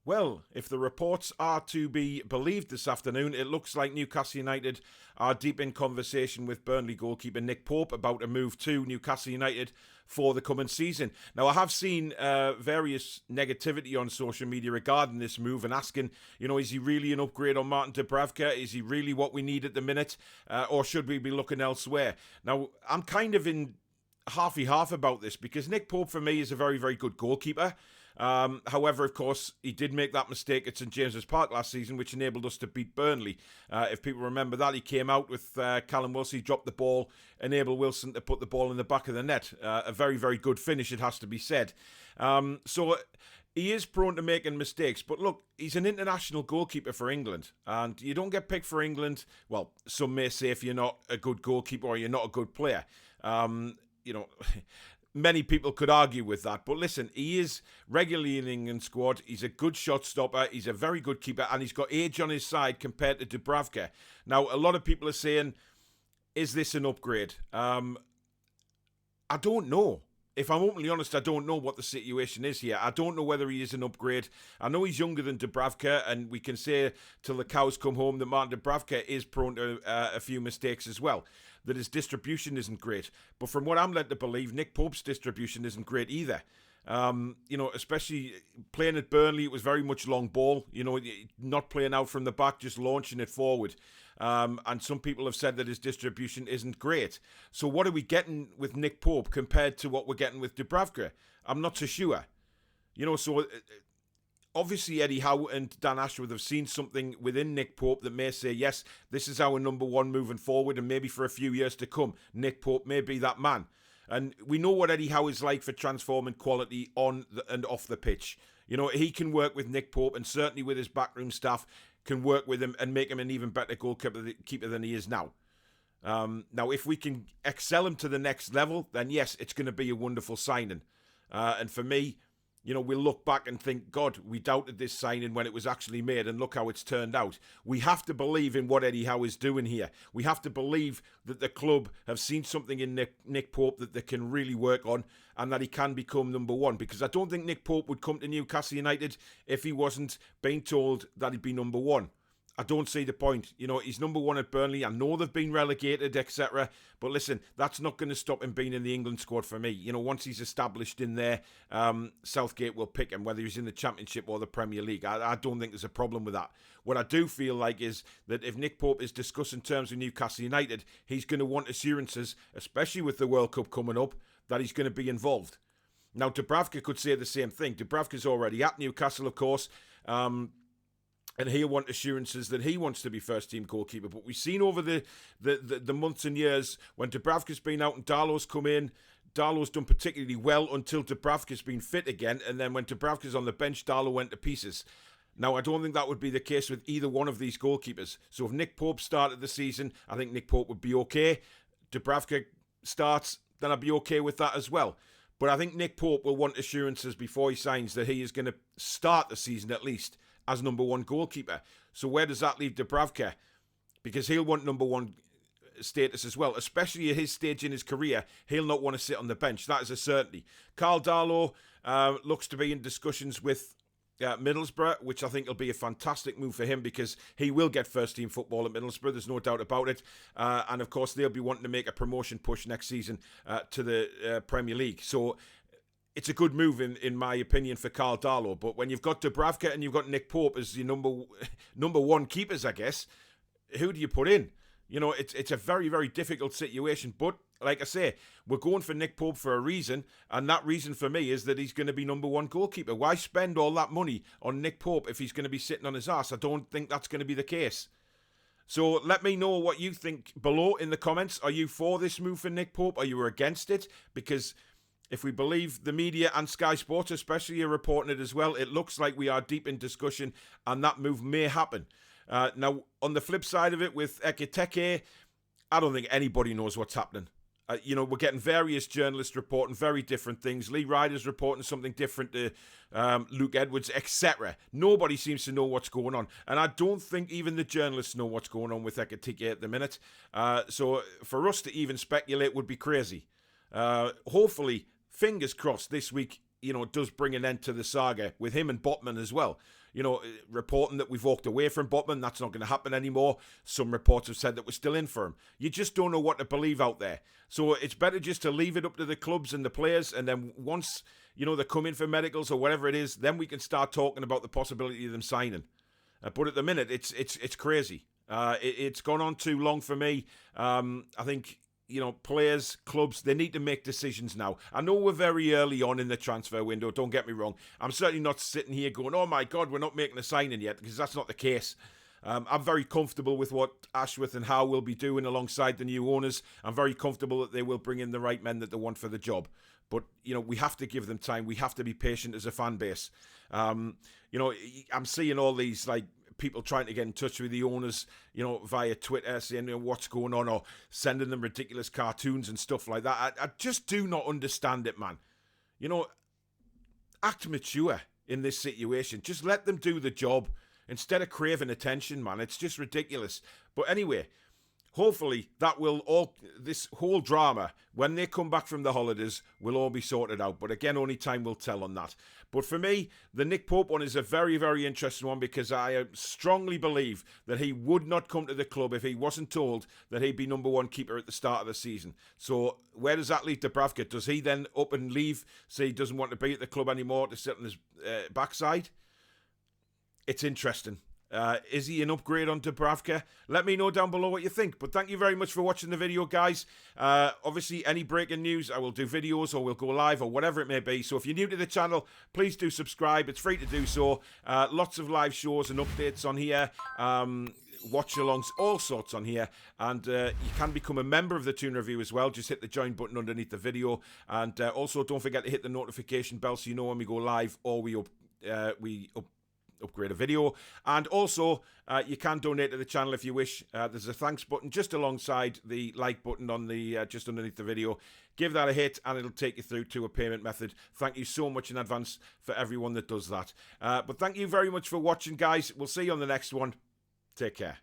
Well, if the reports are to be believed this afternoon, it looks like Newcastle United are deep in conversation with Burnley goalkeeper Nick Pope about a move to Newcastle United for the coming season. Now, I have seen various negativity on social media regarding this move and asking, is he really an upgrade on Martin Dubravka? Is he really what we need at the minute? Or should we be looking elsewhere? Now, I'm kind of in half about this because Nick Pope, for me, is a very, very good goalkeeper. However, of course, he did make that mistake at St James's Park last season, which enabled us to beat Burnley. If people remember that, he came out with Callum Wilson, he dropped the ball, enabled Wilson to put the ball in the back of the net. A very, very good finish, it has to be said. So he is prone to making mistakes, but look, he's an international goalkeeper for England, and you don't get picked for England. Well, some may say if you're not a good goalkeeper or you're not a good player. Many people could argue with that, but listen, he is regularly in the England squad. He's a good shot stopper. He's a very good keeper, and he's got age on his side compared to Dubravka. Now, a lot of people are saying, is this an upgrade? I don't know. If I'm openly honest, I don't know what the situation is here. I don't know whether he is an upgrade. I know he's younger than Dubravka, and we can say till the cows come home that Martin Dubravka is prone to a few mistakes as well, that his distribution isn't great. But from what I'm led to believe, Nick Pope's distribution isn't great either. Especially playing at Burnley, it was very much long ball, not playing out from the back, just launching it forward. And some people have said that his distribution isn't great. So what are we getting with Nick Pope compared to what we're getting with Dubravka? I'm not so sure. So obviously Eddie Howe and Dan Ashworth have seen something within Nick Pope that may say, yes, this is our number one moving forward, and maybe for a few years to come, Nick Pope may be that man. And we know what Eddie Howe is like for transforming quality on and off the pitch. He can work with Nick Pope, and certainly with his backroom staff, can work with him and make him an even better goalkeeper than he is now. Now, if we can excel him to the next level, then yes, it's going to be a wonderful signing. And for me, we'll look back and think, God, we doubted this signing when it was actually made, and look how it's turned out. We have to believe in what Eddie Howe is doing here. We have to believe that the club have seen something in Nick Pope that they can really work on, and that he can become number one. Because I don't think Nick Pope would come to Newcastle United if he wasn't being told that he'd be number one. I don't see the point. He's number one at Burnley. I know they've been relegated, etc. But listen, that's not going to stop him being in the England squad for me. Once he's established in there, Southgate will pick him, whether he's in the Championship or the Premier League. I don't think there's a problem with that. What I do feel like is that if Nick Pope is discussing terms with Newcastle United, he's going to want assurances, especially with the World Cup coming up, that he's going to be involved. Now, Dubravka could say the same thing. Dubravka's already at Newcastle, of course. And he'll want assurances that he wants to be first-team goalkeeper. But we've seen over the months and years when Dubravka's been out and Darlow's come in, Darlow's done particularly well until Dubravka's been fit again. And then when Dubravka's on the bench, Darlow went to pieces. Now, I don't think that would be the case with either one of these goalkeepers. So if Nick Pope started the season, I think Nick Pope would be okay. Dubravka starts, then I'd be okay with that as well. But I think Nick Pope will want assurances before he signs that he is going to start the season at least as number one goalkeeper. So where does that leave Dubravka? Because he'll want number one status as well, especially at his stage in his career. He'll not want to sit on the bench. That is a certainty. Carl Darlow looks to be in discussions with Middlesbrough, which I think will be a fantastic move for him because he will get first-team football at Middlesbrough. There's no doubt about it. And of course, they'll be wanting to make a promotion push next season to the Premier League. So it's a good move, in my opinion, for Carl Darlow. But when you've got Dubravka and you've got Nick Pope as your number one keepers, I guess, who do you put in? It's a very, very difficult situation. But like I say, we're going for Nick Pope for a reason. And that reason for me is that he's going to be number one goalkeeper. Why spend all that money on Nick Pope if he's going to be sitting on his arse? I don't think that's going to be the case. So let me know what you think below in the comments. Are you for this move for Nick Pope? Are you against it? Because if we believe the media and Sky Sports especially are reporting it as well, it looks like we are deep in discussion and that move may happen. Now, on the flip side of it, with Ekitike, I don't think anybody knows what's happening. We're getting various journalists reporting very different things. Lee Ryder's reporting something different to Luke Edwards, etc. Nobody seems to know what's going on. And I don't think even the journalists know what's going on with Ekitike at the minute. So for us to even speculate would be crazy. Hopefully, fingers crossed, this week does bring an end to the saga with him and Botman as well. Reporting that we've walked away from Botman, that's not going to happen anymore. Some reports have said that we're still in for him. You just don't know what to believe out there. So it's better just to leave it up to the clubs and the players, and then once, they come in for medicals or whatever it is, then we can start talking about the possibility of them signing. But at the minute, it's crazy. It's gone on too long for me. I think, players, clubs, they need to make decisions now. I know we're very early on in the transfer window, don't get me wrong. I'm certainly not sitting here going, oh my God, we're not making a signing yet, because that's not the case. I'm very comfortable with what Ashworth and Howe will be doing alongside the new owners. I'm very comfortable that they will bring in the right men that they want for the job. But, we have to give them time. We have to be patient as a fan base. I'm seeing all these, people trying to get in touch with the owners, via Twitter, saying what's going on, or sending them ridiculous cartoons and stuff like that. I just do not understand it, man. Act mature in this situation. Just let them do the job instead of craving attention, man. It's just ridiculous. But anyway, hopefully this whole drama, when they come back from the holidays, will all be sorted out. But again, only time will tell on that. But for me, the Nick Pope one is a very, very interesting one, because I strongly believe that he would not come to the club if he wasn't told that he'd be number one keeper at the start of the season. So where does that leave Dubravka? Does he then up and leave, say he doesn't want to be at the club anymore, to sit on his backside? It's interesting. Is he an upgrade on Dubravka? Let me know down below what you think. But thank you very much for watching the video, guys. Obviously, any breaking news, I will do videos, or we'll go live, or whatever it may be. So if you're new to the channel, please do subscribe. It's free to do so. Lots of live shows and updates on here. Watch-alongs, all sorts on here. And you can become a member of the Toon Review as well. Just hit the join button underneath the video. And also, don't forget to hit the notification bell so you know when we go live or we upgrade a video. And also you can donate to the channel if you wish. There's a thanks button just alongside the like button on the just underneath the video. Give that a hit and it'll take you through to a payment method. Thank you so much in advance for everyone that does that. But thank you very much for watching, guys. We'll see you on the next one. Take care.